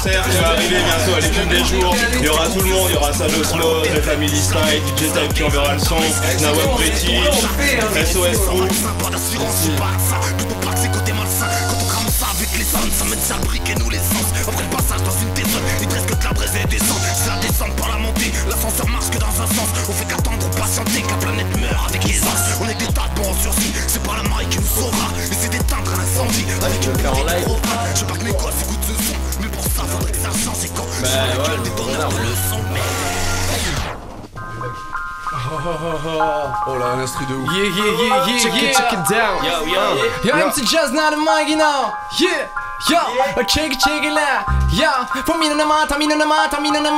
concert qui va arriver bientôt à l'équipe des jours. Il y aura tout le monde, il y aura Sado Slow, The Family Style, DJ Type qui enverra le son, Nawab British, SOS Crew. Ça mène ça brique et nous l'essence. Après le passage dans une descente, il reste que de la braise et des cendres. C'est la descente par la montée, l'ascenseur marche que dans un sens. On fait qu'attendre ou patienter que la planète meurt avec aisance. On est des tas de bons en sursis, c'est pas la marée qui nous sauvera. Essaie d'éteindre un incendie avec une faire en live. Je veux pas que mes gosses écoutent ce son, mais pour ça faudrait que ça change. Et quand je des donneurs de leçons, Oh là, l'instru de ouf. Yeah. Check it down. Yo, MC Jazz now the mic, you know. Yeah. Yo, check it out. Yeah, for me no mata, man, yo. For me no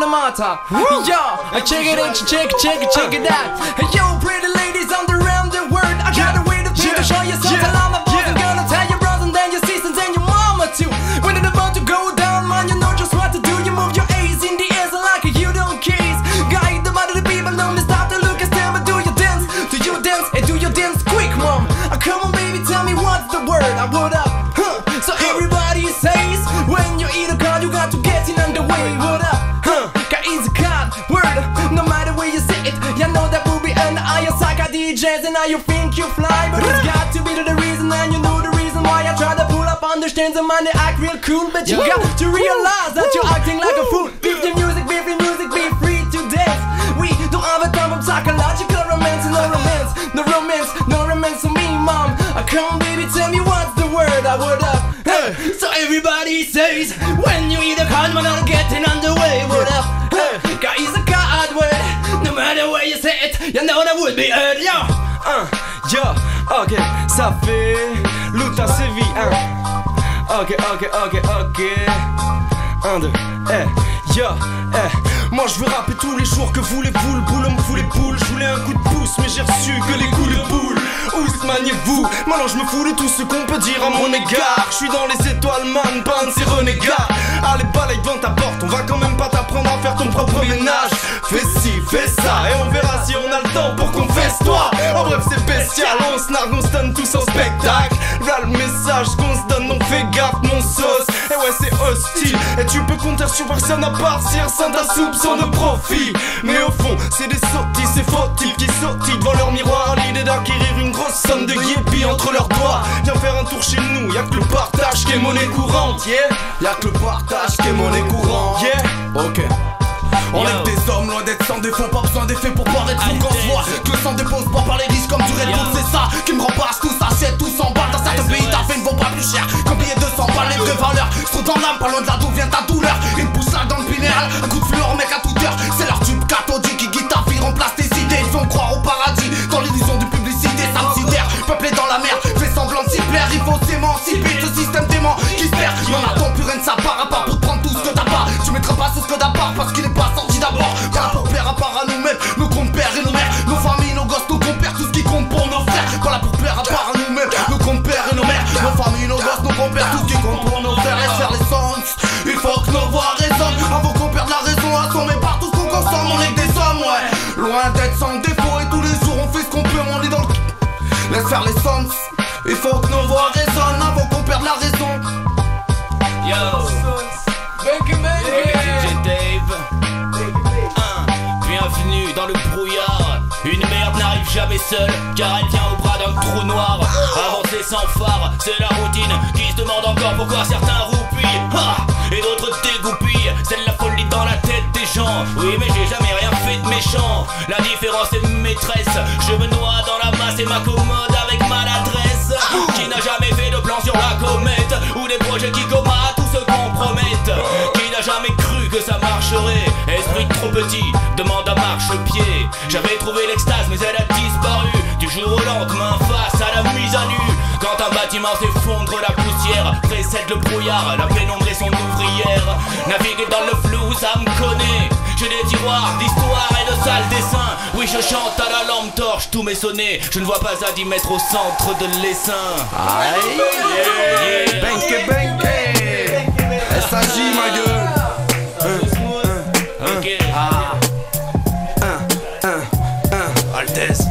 mata. Yo, check it out. Hey, yo, pretty ladies on the round the world. I got a way to feel to show you something. I'm a boss and gonna tell your brothers and then your sisters and your mama too. When it's about to go down, man, you know just what to do. You move your A's in the air like you don't case. Guide the body of the people, don't stop to look and stare, but do you dance? Do you dance? And do you dance quick, mom? Come on, baby, tell me what's the word. I what up? So everybody says when you eat a card, you got to get in underway. What up? Car is a card word. No matter where you say it, you know that will be an Ayasaka DJs, and now you think you fly, but it's got to be the reason, and you know the reason why I try to pull up understands the man they act real cool, but you got to realize that you're acting like a fool. If the music, be free to dance. We don't have a time of psychological romance, no romance for me, mom. Come on, baby, tell me what's the word. I word up. So everybody says when you eat a card, man, I'm getting underway. What up? Car is a card word. No matter where you say it, you know that would be heard. Yo, ok, ça fait Luta Séville, Ok. 1, 2, Moi je veux rapper tous les jours que voulez-vous. Le boulot me fout les boules. Je voulais un coup de pouce mais j'ai reçu que les coups de boule. Où se maniez-vous? Maintenant je me fous de tout ce qu'on peut dire à mon égard. Je suis dans les étoiles, man, pas un de ces renégats. Allez, balaye devant ta porte, on va quand même pas t'apprendre à faire ton propre ménage. Fais ci, fais ça, et on verra si on a le temps pour qu'on fasse toi. En bref c'est bestial, on se nargue, on se donne tous en spectacle. Voilà le message qu'on se donne, donc fais gaffe mon sauce. Et ouais c'est hostile, et tu peux compter sur personne à part si un saint à soupçon de profit. Mais au fond c'est des sottis, ces faux types qui sautillent devant leur miroir. L'idée d'acquérir une grosse somme de guépis entre leurs doigts. Viens faire un tour chez nous, y'a que le partage qui est monnaie courante, yeah. Y'a que le partage qui est monnaie courante, yeah. Ok. On est des hommes loin d'être sans défaut, pas besoin d'effet pour paraître fou quand je vois que le sang dépose pas par les risques comme du Red Bull. C'est ça qui me remplace, tout ça c'est tout 100 balles. Dans certains pays ta fait ne vaut pas plus cher qu'un billet de 200 balles. Les vraies valeurs se trouvent dans l'âme, pas loin de là d'où vient ta douleur. Une pousse là dans le pinéal, un coup de fluor mec à toute heure. C'est leur tube cathodique qui guide ta vie, remplace tes idées. Ils font croire au paradis dans l'illusion de publicité. Ça me sidère, peuplé dans la merde, fait semblant de s'y plaire. Il faut s'émanciper, ce système dément qui se perd. Y'en attend plus rien de sa part à part pour te prendre tout ce que t'as pas. Tu mettras pas ce que t'as pas parce qu'il est pas sorti d'abord. Pas pour plaire à part à nous-mêmes, nos compères et nos mères, nos familles, nos gosses, nos compères, tout ce qui compte pour nos frères. Pas là pour plaire à part à nous-mêmes, nos compères et nos mères, nos familles, nos gosses, nos compères, tout ce qui compte pour nos frères. Et faire les sens, il faut que nos voix résonnent avant qu'on perde la raison à son. Mais par tout ce qu'on consomme, on est que des hommes, ouais. Loin d'être sans défaut et tous les jours on fait ce qu'on peut, on est dans le... Laisse faire les sens, il faut que nos voix résonnent avant qu'on perde la raison. Yo, DJ Dave. Bienvenue dans le brouillard. Une merde n'arrive jamais seule, car elle vient au bras d'un trou noir. Avancer sans phare, c'est la routine qui se demande encore pourquoi certains roupillent et d'autres dégoupillent. C'est la folie dans la tête des gens. Oui mais j'ai jamais rien fait de méchant. La différence est maîtresse. Je me noie dans la masse et m'accommode avec maladresse. Qui n'a jamais fait de plan sur la comète, ou des projets qui combattent ou se compromettent. Qui n'a jamais cru que ça marcherait. Esprit trop petit, demande à marche-pied. J'avais trouvé l'extase mais elle a disparu du jour au lendemain face à la mise à nu. Quand un bâtiment s'effondre, la poussière précède le brouillard. La pénombre est son ouvrière. Naviguer dans le flou, ça me connaît. J'ai des tiroirs d'histoire et de sales dessins. Oui, je chante à la lampe torche, tout m'est sonné. Je ne vois pas à 10 mètres au centre de l'essaim. Aïe, yeah. Benke, benke. SAJ, ma gueule. Ok. Altesse.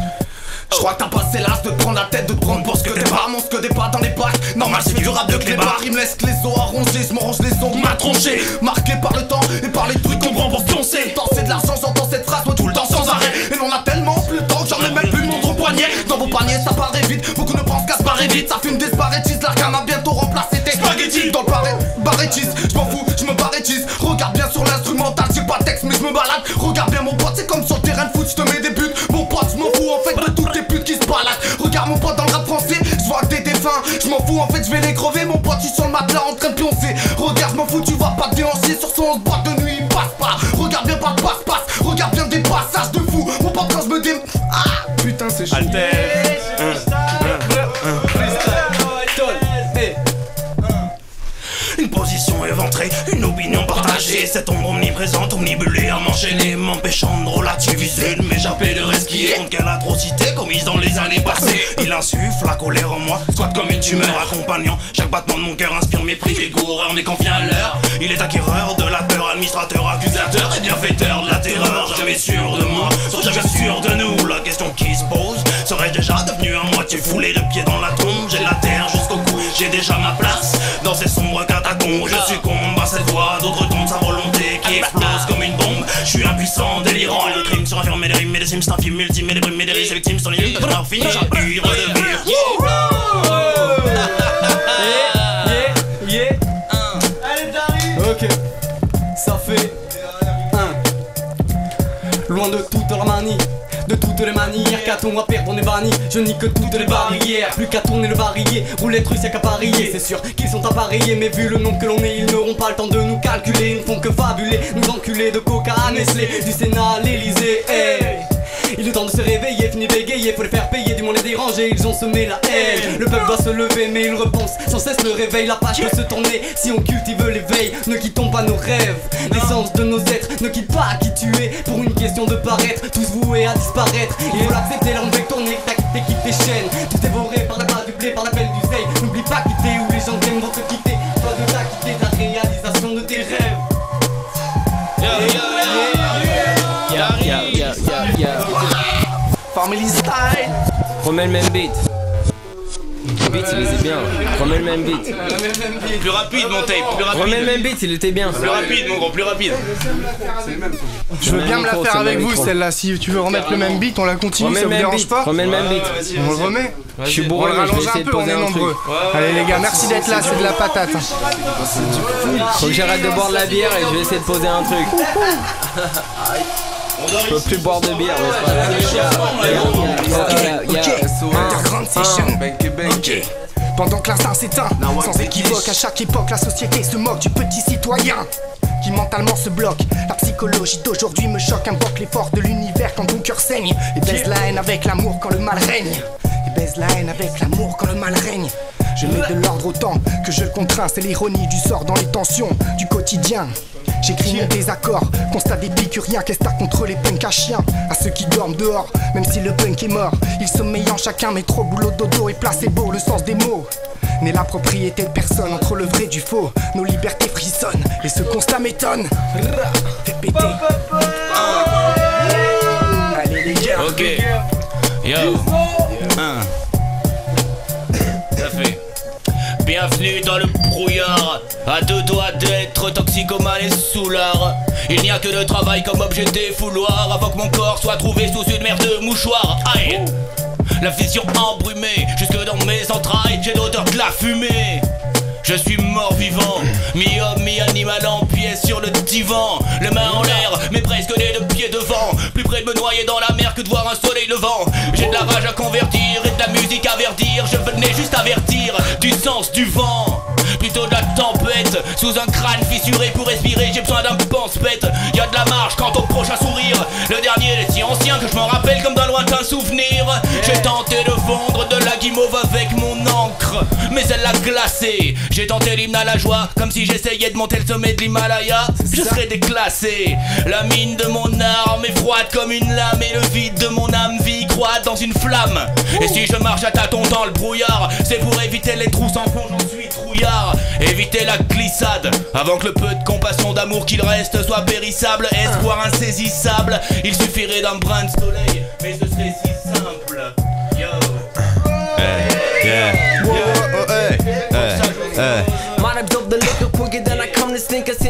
Je crois que t'as passé l'âge de te prendre la tête, de te prendre pour ce que t'es pas. pas monstre que des pattes dans les packs. Normal c'est du rap de clébard. Il me laisse les os arrongés, je m'arrange les ongles ma tronchée. Marqué par le temps et par les trucs qu'on prend pour pioncer. Tant c'est de l'argent, j'entends cette phrase moi tout le temps sans arrêt. Et l'on a tellement plus le temps que j'en ai même plus le montre au poignet. Dans vos paniers ça paraît vite, beaucoup ne pensent qu'à se barrer vite. Ça fume des sparettis, l'arcane a bientôt remplacé tes spaghettis. Dans le barrettis, je m'en fous, je me barrettise. Regarde bien sur l'instrumental, j'ai pas de texte mais je me balade. Regarde bien mon pote, c'est comme sur le terrain de foot, je te mets des buts. Mon pote, je m'en fous en fait de toutes les putes qui se baladent. Regarde mon pote dans le rap français, je vois que t'es défunt. Je m'en fous en fait, je vais les crever. Mon pote, je suis sur le matelas en train de pioncer. Regarde, je m'en fous, tu vas pas te déhancher. Sur son 11 boîte de nuit, il passe pas. Regarde bien pas de passe-passe, regarde bien des passages de fou. Mon pote, quand je me dé... Ah putain, c'est chaud. Une position éventrée, une opinion partagée. Cette ombre omniprésente, omnibulée à m'enchaîner, m'empêchant de relativiser, de m'échapper de resquier. Contre quelle atrocité commise dans les années passées. Il insuffle la colère en moi, squatte comme une tumeur, accompagnant chaque battement de mon cœur, inspire mépris et coureur. Mais quand vient l'heure, il est acquéreur de la peur, administrateur, accusateur et bienfaiteur de la terreur. Jamais sûr de moi, sauf jamais sûr de nous. La question qui se pose, serais-je déjà devenu à moitié foulé de pied dans la tombe? J'ai de la terre jusqu'au cou, j'ai déjà ma place dans ces sombres catacombes. Je succombe à cette voix, d'autres tombent sa volonté qui explose comme une bombe. Je suis impuissant, délirant, et le crime sur un firme, mais des rimes, mais des sims, c'est un film ultime, et des brumes, et des risques, les victimes sont les lignes de leur film, j'appuie, redevenir. Ok, ça fait loin de toute leur manie, de toutes les manières, qu'a-t-on à perdre, on est banni. Je nie que toutes les barrières, plus qu'à tourner le barillet. Roulette russe y'a qu'à parier, c'est sûr qu'ils sont appareillés. Mais vu le nombre que l'on est, ils n'auront pas le temps de nous calculer. Ils ne font que fabuler, nous enculer de coca à Nestlé, du Sénat à l'Elysée. Hey, il est temps de se réveiller, fini bégayer, faut les faire payer, du monde les déranger, ils ont semé la haine. Le peuple doit se lever mais il repense sans cesse le réveil. La page peut se tourner si on cultive l'éveil. Ne quittons pas nos rêves, l'essence de nos êtres. Ne quitte pas qui tu es pour une question de paraître. Tous voués à disparaître, il faut l'accepter, là on va tourner. T'as quitté, quitte tes chaînes, tout dévoré par la bas du blé, par l'appel du zeil. N'oublie pas quitter où les gens t'aiment vont te quitter. Toi de t'acquitter de la réalisation de tes rêves. Family style. Remets le même beat. Le beat il était bien. Remets le même beat. Plus rapide mon tape, plus rapide. Remets le même beat, il était bien. Plus rapide mon gros, plus rapide. Je veux bien me la faire avec vous celle-là. Si tu veux remettre le même beat, on la continue, ça vous dérange pas? Remets le même beat. On le remet? Je suis On bourré, le mais je vais rallonge un essayer de peu, on poser est un truc. nombreux. Allez les gars, merci d'être là, c'est de la patate. Faut que j'arrête de boire de la bière et je vais essayer de poser un truc. Je peux plus boire de bière, mais c'est pas Underground session. Ok. Pendant que l'instinct s'éteint, sans équivoque, à chaque époque, la société se moque du petit citoyen qui mentalement se bloque. La psychologie d'aujourd'hui me choque, invoque les forces de l'univers quand ton cœur saigne. Et baise la haine avec l'amour quand le mal règne. Et baise la haine avec l'amour quand le mal règne. Je mets de l'ordre autant que je le contrains, c'est l'ironie du sort dans les tensions du quotidien. J'écris mon désaccord, constat d'épicurien, qu'est-ce t'as contre les punks à chiens? À ceux qui dorment dehors, même si le punk est mort. Ils sommeillent en chacun, mais trop boulot dodo et placebo, le sens des mots. N'est la propriété de personne entre le vrai et du faux. Nos libertés frissonnent, et ce constat m'étonne. Fais péter. Allez les gars. Ok. Yo. Ça fait. Bienvenue dans le brouillard, à deux doigts d'être toxicomane et soulard. Il n'y a que le travail comme objet défouloir, avant que mon corps soit trouvé sous une mer de mouchoirs. Aïe. La vision embrumée, jusque dans mes entrailles, j'ai l'odeur de la fumée. Je suis mort-vivant, mi-homme, mi-animal en pièces sur le divan. Les mains en l'air, mais presque les deux pieds devant. Plus près de me noyer dans la mer que de voir un soleil levant. J'ai de la rage à convertir et de la musique à verdir. Je venais juste avertir du sens du vent, plutôt de la tempête. Sous un crâne fissuré pour respirer, j'ai besoin d'un pense-pète. Y'a de la marge quant au prochain sourire. Le dernier est si ancien que je m'en rappelle comme d'un lointain souvenir. J'ai tenté de fondre de la guimauve avec mon encre, mais elle l'a glacé. J'ai tenté l'hymne à la joie, comme si j'essayais de monter le sommet de l'Himalaya. Je serais déclassé. La mine de mon arme est froide comme une lame, et le vide de mon âme vit croît dans une flamme. Et si je marche à tâtons dans le brouillard, c'est pour éviter les trous sans fond, j'en suis trouillard. Éviter la glissade, avant que le peu de compassion d'amour qu'il reste soit périssable. Espoir insaisissable, il suffirait d'un brin de soleil, mais ce serait si simple. Yo. Yeah.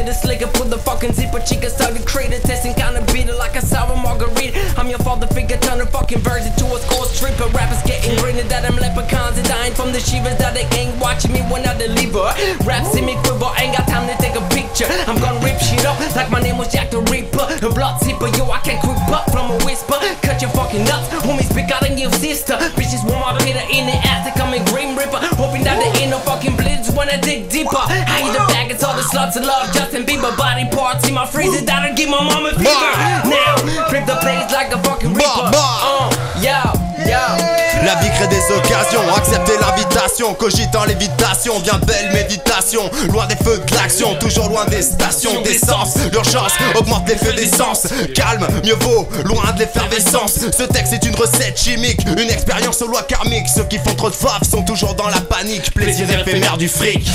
the slicker, put the fucking zipper. Chica started creating, testing kinda beat it like a sour margarita. I'm your father figure, turn a fucking virgin to a score stripper. Rappers getting greener that I'm leprechauns and dying from the shivers that they ain't watching me when I deliver. Raps in me quiver, ain't got time to take a picture. I'm gonna rip shit up like my name was Jack the Ripper. A blood zipper, yo, I can't creep up from a whisper. Cut your fucking nuts, homies pick out and give sister. Bitches want my Peter in the ass, they come in Grim Ripper. Hoping that they ain't no fucking blitz when I dig deeper. I eat the bag, it's all the sluts and love Justin Bieber body parts. See my freezer that'll give my mama fever. Now, grip the place like a fucking Ripper. La vie crée des occasions, accepter l'invitation, cogitant l'évitation, bien belle méditation, loin des feux de l'action, toujours loin des stations d'essence. L'urgence augmente l'effet d'essence, calme, mieux vaut, loin de l'effervescence. Ce texte est une recette chimique, une expérience aux lois karmiques. Ceux qui font trop de faves sont toujours dans la panique, plaisir éphémère du fric.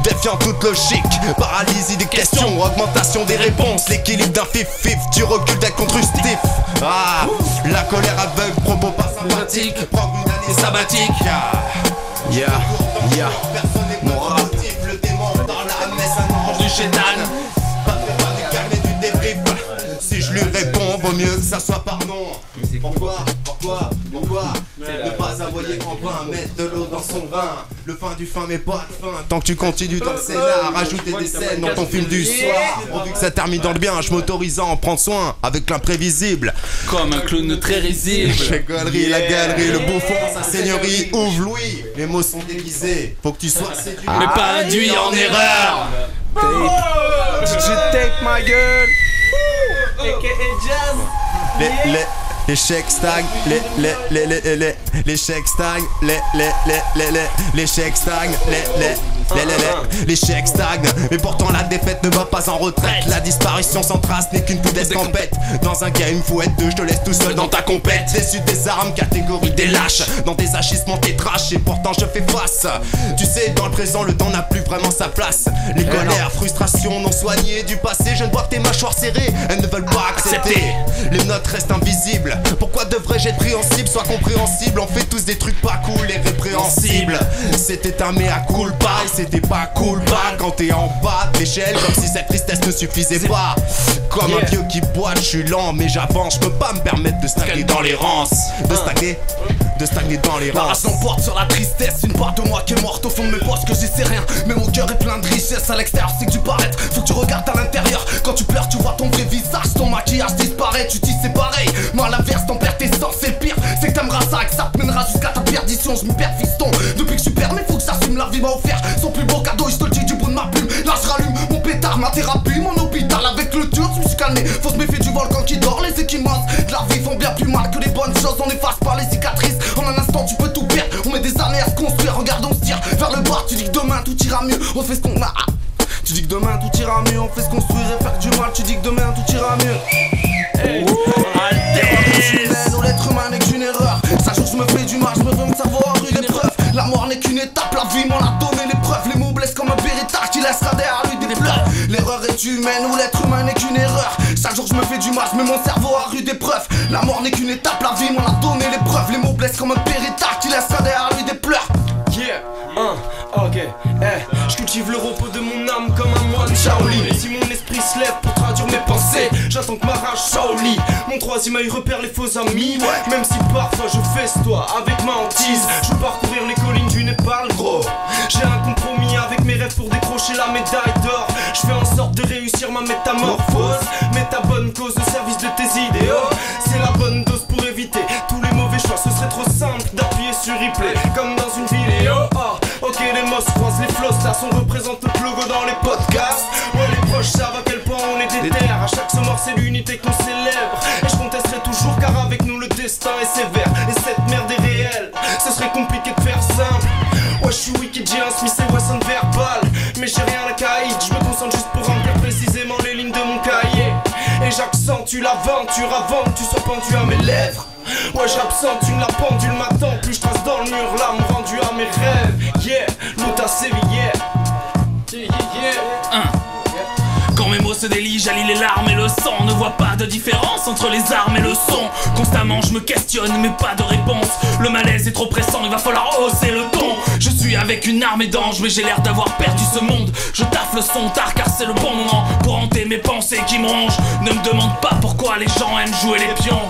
Défiant toute logique, paralysie des questions, augmentation des réponses, l'équilibre d'un fif-fif, tu recules d'être constructif. La colère aveugle, propos pas sympathique, prendre une année sabbatique. Mon rap, le démon dans la messe, un ange du chétan. Pas préparé, carnet du débrief. Si je lui réponds, vaut mieux que ça soit par non. Pourquoi ne pas envoyer en vain, mettre de l'eau dans son vin. Le fin du fin mais pas de fin. Tant que tu continues dans le scénar, rajouter des scènes dans ton film du soir. Pourvu que ça termine dans le bien, je m'autorise à en prendre soin avec l'imprévisible. Comme un clown très risible. La galerie, la galerie, le bouffon, sa seigneurie, ouvre Louis. Les mots sont déguisés, faut que tu sois séduit, mais pas induit en erreur. DJ Take My Girl, aka Jazz. Les chèques stagnent, les chèques stagnent, les chèques stagnent, les chèques stagnent. Mais pourtant la défaite ne va pas en retraite. La disparition sans trace n'est qu'une putain d'escampette. Dans un game faut être deux, je te laisse tout seul dans ta compète. Déçu des armes, catégorie des lâches. Dans des agissements t'es trash et pourtant je fais face. Tu sais dans le présent le temps n'a plus vraiment sa place. Les colères, frustrations non soignées du passé. Je ne vois que tes mâchoires serrées, elles ne veulent pas accepter. Les notes restent invisibles. Pourquoi devrais-je être préhensible? Sois compréhensible, on fait tous des trucs pas cool et répréhensibles. C'était un mea culpa et c'était pas cool pas quand t'es en bas de l'échelle, comme si cette tristesse ne suffisait pas. Comme un vieux qui boite, je suis lent mais j'avance. Je peux pas me permettre de stagner dans les rances. De stagner dans les rances. La rage s'emporte sur la tristesse, une part de moi qui est morte au fond de mes poches que j'essaie rien. Mais mon cœur est plein de richesse, à l'extérieur c'est que du paraître. Faut que tu regardes à l'intérieur, quand tu pleures tu vois ton vrai visage. Ton maquillage disparaît, tu dis c'est pareil. Moi à l'inverse t'en perds tes sens, c'est le pire. C'est que t'aimeras ça, que ça te mènera jusqu'à ta perdition. Je m'y perds fiston, depuis que je suis permis faut que j'assume. La vie m'a offert son plus beau cadeau, je te le dis du bout de ma plume. Là je rallume mon pétard, ma thérapie, mon hôpital. Avec le dur je me suis calmé, faut se méfier du volcan qui dort. Les équimens de la vie font bien plus mal que les bonnes choses. On efface pas les cicatrices, en un instant tu peux tout perdre. On met des années à se construire, regarde on se tire vers le bas. Tu dis que demain tout ira mieux, on fait ce qu'on a. Tu dis que demain tout ira mieux, on fait se construire et faire du mal. Tu dis que demain tout ira mieux. Hey. Où l'être humain n'est qu'une erreur. Chaque jour je me fais du mal, je me veux me savoir une épreuve. La mort n'est qu'une étape, la vie m'en a donné l'épreuve. Les mots blessent comme un Beretta qui laissera derrière lui des pleurs. L'erreur est humaine ou l'être humain n'est qu'une erreur. Chaque jour je me fais du mal, je mets mon cerveau à rude épreuve. La mort n'est qu'une étape, la vie m'en a donné l'épreuve. Les mots blessent comme un Beretta qui laissera derrière lui des pleurs. Ok, je cultive le repos de mon âme comme un moine Shaolin. Si mon esprit se lève pour traduire mes pensées, j'attends que ma rage Shaolin. Mon troisième œil repère les faux amis. Même si parfois je festoie avec ma hantise. Je veux parcourir les collines du Népal, gros. J'ai un compromis avec mes rêves pour décrocher la médaille d'or. Je fais en sorte de réussir ma métamorphose. Mets ta bonne cause au service de tes idéaux. C'est la bonne dose pour éviter tous les mauvais choix. Ce serait trop simple d'appuyer sur replay comme dans une vidéo. Ok, les mots se croisent, les flows là sont représentent le logo dans les podcasts. Ouais, les proches savent à quel point on est déter. À chaque mort c'est l'unité qu'on célèbre. Et je contesterai toujours car avec nous le destin est sévère. Et cette merde est réelle, ce serait compliqué de faire simple. Ouais, je suis Wicked J, Smith et Wesson verbal. Mais j'ai rien à caïd, je me concentre juste pour remplir précisément les lignes de mon cahier. Et j'accentue l'aventure avant que tu sois pendu à mes lèvres. Ouais, j'absentue la pendule m'attend. Plus je trace dans le mur, l'âme rendue à mes rêves. Yeah, l'autre a sévi, Quand mes mots se délient, j'allie les larmes et le sang. Ne vois pas de différence entre les armes et le son. Constamment je me questionne mais pas de réponse. Le malaise est trop pressant, il va falloir hausser le ton. Je suis avec avec une armée d'anges, mais j'ai l'air d'avoir perdu ce monde. Je taffe le son tard car c'est le bon moment pour hanter mes pensées qui me rongent. Ne me demande pas pourquoi les gens aiment jouer les pions.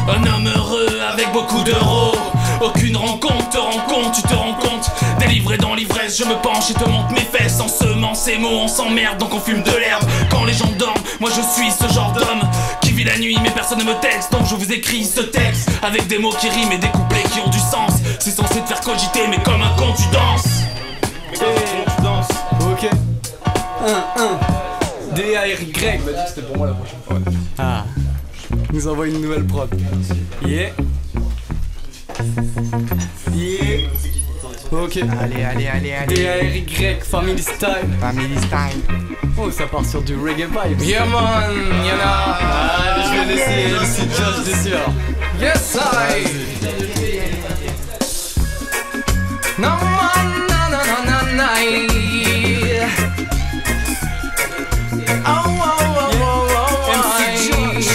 Un homme heureux avec beaucoup d'euros. Aucune rencontre te rend compte, tu te rends compte. Délivré dans l'ivresse, je me penche et te montre mes fesses. En semant ces mots, on s'emmerde donc on fume de l'herbe. Quand les gens dorment, moi je suis ce genre d'homme qui vit la nuit mais personne ne me texte. Donc je vous écris ce texte avec des mots qui riment et des couplets qui ont du sens. C'est censé te faire cogiter mais comme un con tu danses. Tu danses. Ok. 1 D-A-R-Y m'a dit que c'était pour moi la prochaine fois. Ah. Il nous envoie une nouvelle prod. Yeah. Yeah. Ok. Allez. D-A-R-Y, Family Style. Family Style. Oh, ça part sur du reggae vibe. Yeah man, y'en a. Ah, je vais laisser MC Josh dessus alors. Yes I. No man, no. Oh. MC Josh.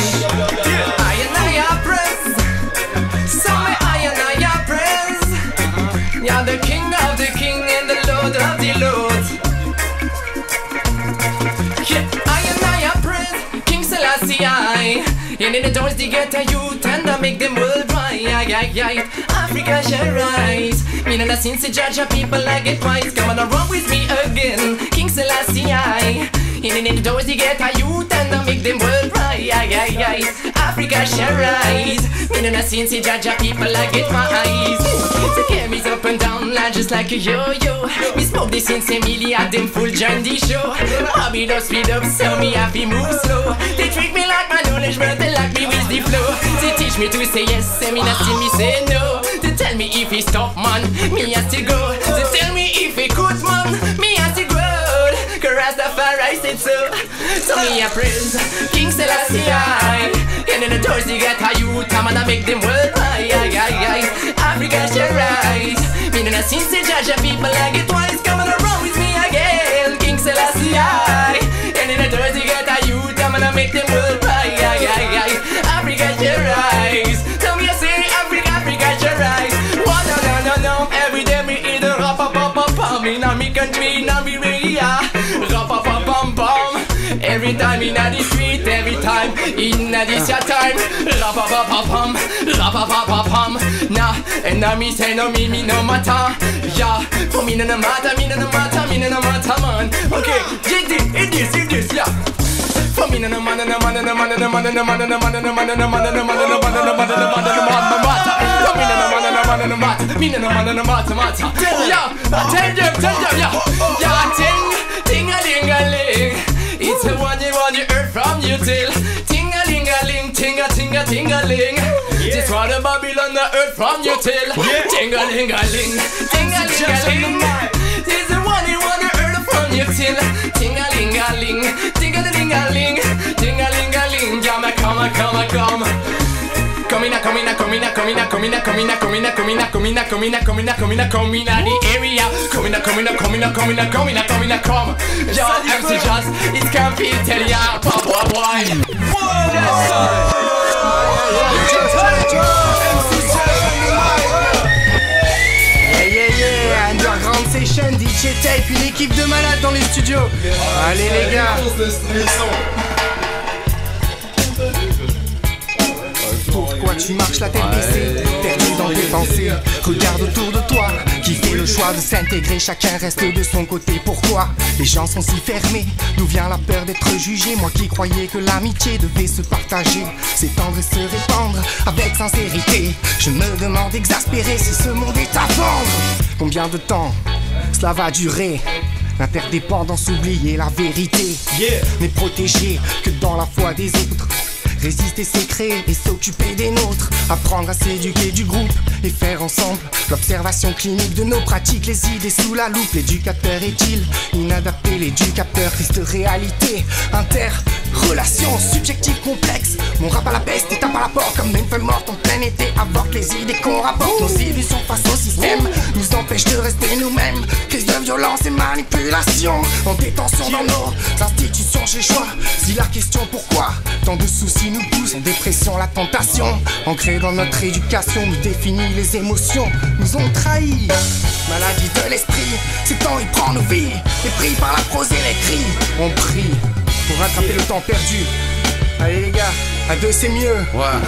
You're the king of the king and the lord of the lords. Yeah, I praise King Selassie I. And in the doors they get a youth and I make them world dry. Africa shall rise. Me and the sins to judge a people like it twice. Come on run with me again, King Selassie I. And in the doors they get a youth and I make them world dry. Africa shall rise. Me and the sins to judge a people like it twice. The game is up and down like just like a yo-yo. Me smoke this since Emilia, them full join the show. Bobby does speed up, so me happy move slow. They treat me like my knowledge, but they like me with the flow. They teach me to say yes, and me not still me say no. They tell me if he stop man, me has to go. They tell me if he could man, me has to grow. Rastafari said so. So me a praise King Selassie I. And in the doors they get a youth, I'm gonna make them world high. Africa shall rise. Me and I since the judge of people like it twice. Come on around with me again, King Selassie I. And in the doors they get a youth, I'm gonna make them world high. Africa shall rise. Tell me I say Africa shall rise. Oh no. Every day me eat a rap-a-pam-pam. In a me country, in a me area. Rap-a-pam-pam-pam. Every time in the street, every time in this your time. Rap-a-pam-pam, rap-a-pam-pam. Nah, and now me say no me no matter. Yeah, for me no matter, man. Okay, it is, yeah. For me no matter. Yeah, tell them, yeah. Ting-a-ling-a-ling. It's the one you heard from you till. Ting-a-ling-a-ling, ting-a-ting-a-ting-a-ling. Just what the Babylon heard from you till. Ting-a-ling-a-ling, ting-a-ling-a-ling. It's the one you wanna heard from you till. Ting-a-ling-a-ling, ting-a-ling-a-ling, ting-a-ling-a-ling. Come. Coming the area. Come. Yo, MC Just, it can't be tell ya, papa boy. Yeah, Underground Session, DJ Tape, une équipe de malades dans les studios. Allez les gars. Pourquoi tu marches la tête baissée, perdu dans tes pensées? Regarde autour de toi, qui fait le choix de s'intégrer? Chacun reste de son côté, pourquoi les gens sont si fermés? D'où vient la peur d'être jugé? Moi qui croyais que l'amitié devait se partager, s'étendre et se répandre avec sincérité. Je me demande exaspéré si ce monde est à vendre. Combien de temps cela va durer? L'interdépendance, oublier la vérité, mais protéger que dans la foi des autres. Résister, c'est créer et s'occuper des nôtres. Apprendre à s'éduquer du groupe et faire ensemble l'observation clinique de nos pratiques. Les idées sous la loupe, l'éducateur est-il inadapté? L'éducateur, triste réalité Relation subjective complexe. Mon rap à la peste et tape à la porte comme une femme morte en plein été. Avorte les idées qu'on rapporte. Nos illusions face au système nous empêchent de rester nous-mêmes. Crise de violence et manipulation. En détention dans nos institutions, j'ai choix. Si la question pourquoi tant de soucis nous poussent en dépression, la tentation ancrée dans notre éducation nous définit les émotions, nous ont trahis. Maladie de l'esprit, c'est temps il prend nos vies. Et pris par la prose et les cris, on prie pour rattraper le temps perdu. Allez les gars, à deux c'est mieux. Ouais.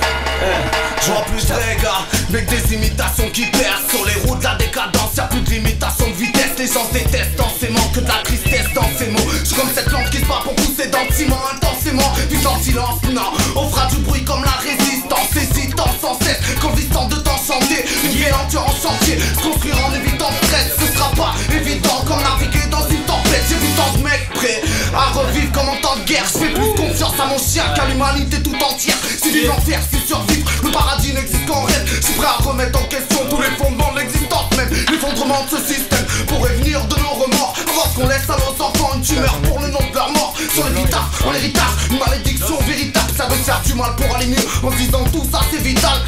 Je vois plus de gars avec des imitations qui percent. Sur les routes de la décadence, y'a plus de limitation de vitesse. Les gens détestent dans ces mots, que de la tristesse dans ces mots. J'suis comme cette lampe qui se bat pour pousser dans le ciment intensément. Puis en silence, non, on fera du bruit comme la résistance. Hésitant sans cesse, convistant de t'enchanter. Une vieille lenteur en chantier, se construire en évitant le stress. Ce sera pas évident comme naviguer dans une tempête. J'ai vu tant de mecs prêts à revivre comme en temps de guerre. J'fais plus confiance à mon chien qu'à l'humanité tout entière. Si vivre l'enfer, si survivre, le paradis n'existe qu'en rêve. J'suis prêt à remettre en question tous les fondements de l'existence même. L'effondrement de ce système pourrait venir de nos remords. Avant qu'on laisse à nos enfants une tumeur pour le nom de leur mort. Sur les guitares, en héritage, une malédiction véritable. Ça veut faire du mal pour aller mieux en disant tout ça c'est vital.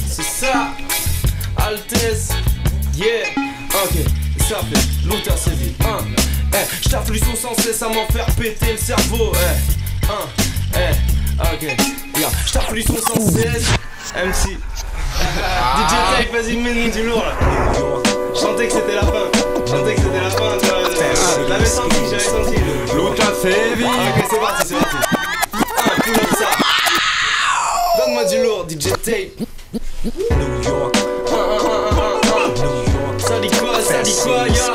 C'est ça, Altesse, yeah, ok, ça fait l'auteur c'est vite, j't'afflue son sans cesse à m'en faire péter le cerveau, ok, yeah, j't'afflue son sans cesse, MC, DJ Tape, vas-y mets-nous du lourd là, j'sentais que c'était la fin, je l'avais senti, l'auteur c'est vite, ok c'est parti, pull up ça, donne-moi du lourd DJ Tape. New York. Ça dit quoi, ya?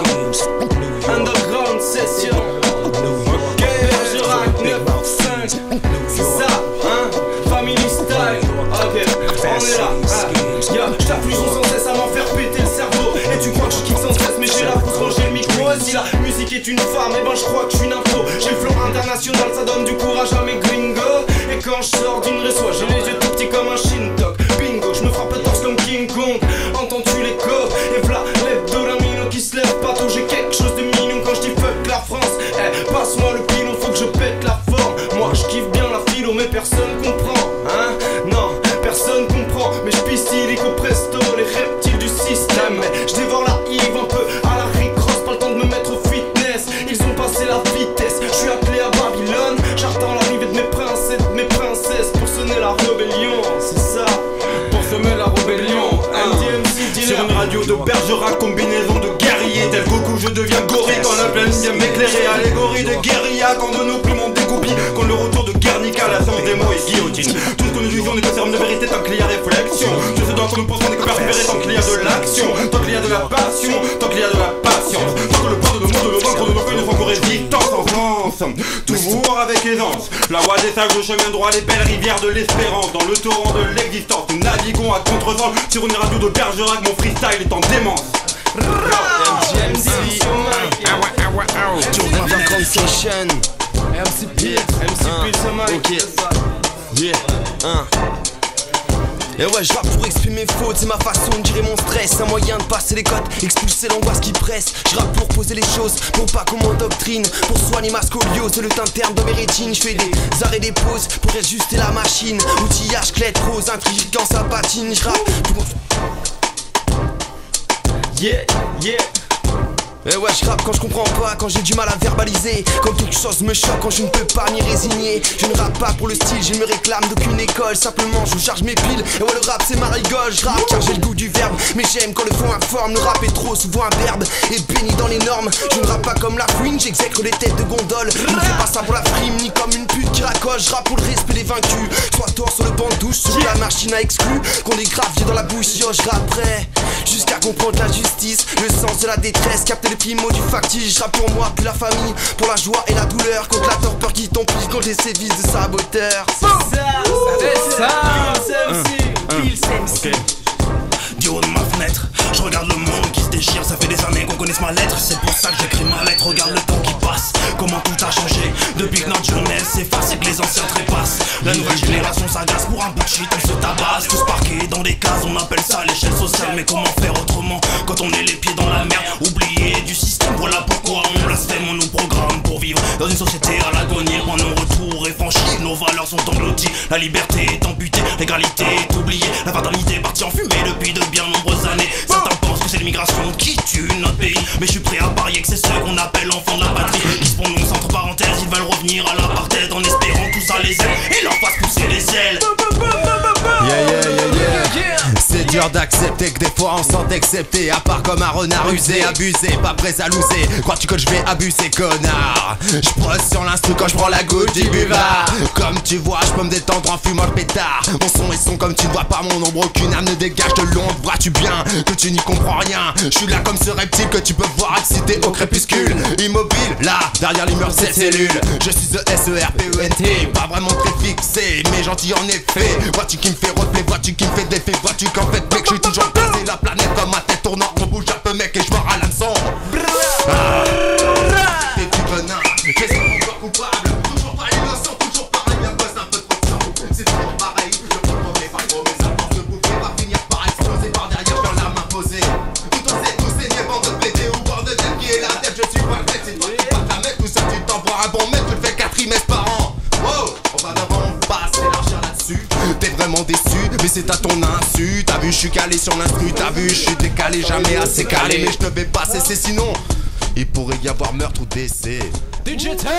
Underground session. Ok, Bergerac 9-5. C'est ça, hein? Family style. Ok, on est là. Ya, j't'afflue sans cesse à m'en faire péter le cerveau. Et tu crois que je kick sans stress, mais j'ai la pousse quand j'ai le micro. Si la musique est une femme, et ben j'crois que j'suis une info. J'ai le flow international, ça donne du courage à mes gringos. Et quand j'sors d'une reçoit, j'ai les yeux tout petits comme un Shintok. Bingo, j'me frappe le torse comme King Kong. Entends-tu l'écho? Et v'là l'hebdo qui se lève pas tout. J'ai quelque chose de mignon quand j'dis fuck la France. Passe-moi le pilon, faut que je pète la forme. Moi j'kiffe bien la philo, mais personne comprend, hein? Non, personne comprend. Mais j'pisse illico presto, les reptiles du système. J'dévore la Yves un peu à la Rick Ross, pas le temps de me mettre au fitness. Ils ont passé la vitesse, j'suis appelé à Babylone. J'attends l'arrivée de mes princes et de mes princesses pour sonner la rébellion, c'est ça. Pour semer la rébellion, sur une radio de Bergerac, combinaison de guerriers. Tel Goku, je deviens gorille quand la plaine vient m'éclairer. Allégorie de guérilla, quand de nos plumes on dégoupille. Quand le retour de Guernica, la science des mots et guillotine. Tout ce que nous disons n'est que terme de vérité tant qu'il y a réflexion. Tout ce dont nous pensons n'est que persévérer tant qu'il y a de l'action. Tant qu'il y a de la passion, tant qu'il y a de la patience. Tant que le poids de nos mots, de nos encres, de nos feuilles ne sont qu'aux résistances en France. Toujours avec aisance, la voie des sages, le chemin droit, les belles rivières de l'espérance. Dans le torrent de l'existence, nous naviguons à contre-vent. Sur une radio de Bergerac, mon freestyle est en démence. MC Underground Session. MC Pete, ce mic. Yeah, Et ouais, je rappe pour exprimer mes fautes, c'est ma façon de gérer mon stress. Un moyen de passer les cotes, expulser l'angoisse qui presse. Je rappe pour poser les choses, pour pas qu'on m'endoctrine. Pour soigner ma scoliose, le teint interne dans mes rétines. Je fais des arrêts, des pauses pour ajuster la machine. Outillage, clette, rose, intrigue quand ça patine. Je rappe pour... Yeah, yeah. Et ouais, je rappe quand je comprends pas, quand j'ai du mal à verbaliser. Quand quelque chose me choque, quand je ne peux pas m'y résigner. Je ne rappe pas pour le style, je ne me réclame d'aucune école. Simplement je charge mes piles, et ouais le rap c'est ma rigole. Je rappe car j'ai le goût du verbe, mais j'aime quand le fond informe. Le rap est trop souvent un verbe, et béni dans les normes. Je ne rappe pas comme la fouine, j'exècre les têtes de gondole. Je ne fais pas ça pour la frime, ni comme une pute qui raccole. Je rappe pour le respect des vaincus, soit tort sur le banc de douche, sur la machine à exclus. Qu'on est grave, j'ai dans la bouche, yo je rapperai jusqu'à comprendre la justice, le sens de la détresse, capter les primo du factice. Je rappe pour moi, puis la famille, pour la joie et la douleur. Contre la torpeur qui t'empile, contre les sévices de saboteurs. C'est ça, Ok. Du haut de ma fenêtre, je regarde le monde qui se déchire. Ça fait des années qu'on connaisse ma lettre, c'est pour ça que j'écris ma lettre. Regarde le temps qui passe, comment tout a changé depuis que notre jeunesse s'efface et que les anciens trépassent. La nouvelle génération s'agace pour un bout de shit, elle se tabasse. Tous parqués dans des cases, on appelle ça l'échelle sociale. Mais comment faire autrement quand on est les pieds dans la merde, oublié du système? Voilà pourquoi on blasphème, on nous programme pour vivre dans une société à l'agonie. La liberté est amputée, l'égalité est oubliée. La fatalité est partie en fumée depuis de bien nombreuses années. Certains pensent que c'est l'immigration qui tue notre pays, mais je suis prêt à parier que c'est ceux qu'on appelle enfants de la patrie qui se prononcent entre parenthèses. Ils veulent revenir à l'apartheid en espérant que tout ça les aide et leur fasse pousser les ailes. C'est dur d'accepter que des fois on s'en accepté. À part comme un renard usé, abusé, pas prêt à loser. Crois-tu que je vais abuser, connard? J'brosse sur l'instru quand j'prends la goutte du buvard. Comme tu vois, j'peux me détendre en fumant le pétard. Mon son est son comme tu ne vois pas mon ombre. Aucune âme ne dégage de l'ombre. Vois-tu bien que tu n'y comprends rien? J'suis là comme ce reptile que tu peux voir excité au crépuscule. Immobile, là, derrière les murs de cette cellule. Je suis the S-E-R-P-E-N-T. Pas vraiment très fixé, mais gentil en effet. Vois-tu qui me fait reflet, vois-tu qui me fait défait. Vois-tu qu'en fait mec je suis toujours placé la planète comme ma tête tournant. On bouge un peu mec et je mords à l'hameçon. T'es du venin, qu'est-ce qu'on encore coupable? Toujours pas innocent, toujours pareil, y'a pas un peu trop de sang. C'est toujours pareil, je comprends mes pas mes apports de bouffer va finir par exploser par derrière, je la main posée. Tout on sait, tous saigner, bande de pédés ou bande de tête qui est la tête, je suis pas le tête, c'est toi qui vas te la mettre, tout ça tu t'envoies un bon mec, tu le fais 4 trimestres par an. Wow, on va d'abord passer l'argent là-dessus. T'es vraiment déçu, mais c'est à ton insu. T'as vu, je suis calé sur l'instru, t'as vu, je suis décalé, jamais assez calé. Mais je ne vais pas cesser, sinon il pourrait y avoir meurtre ou décès. DJ Tape!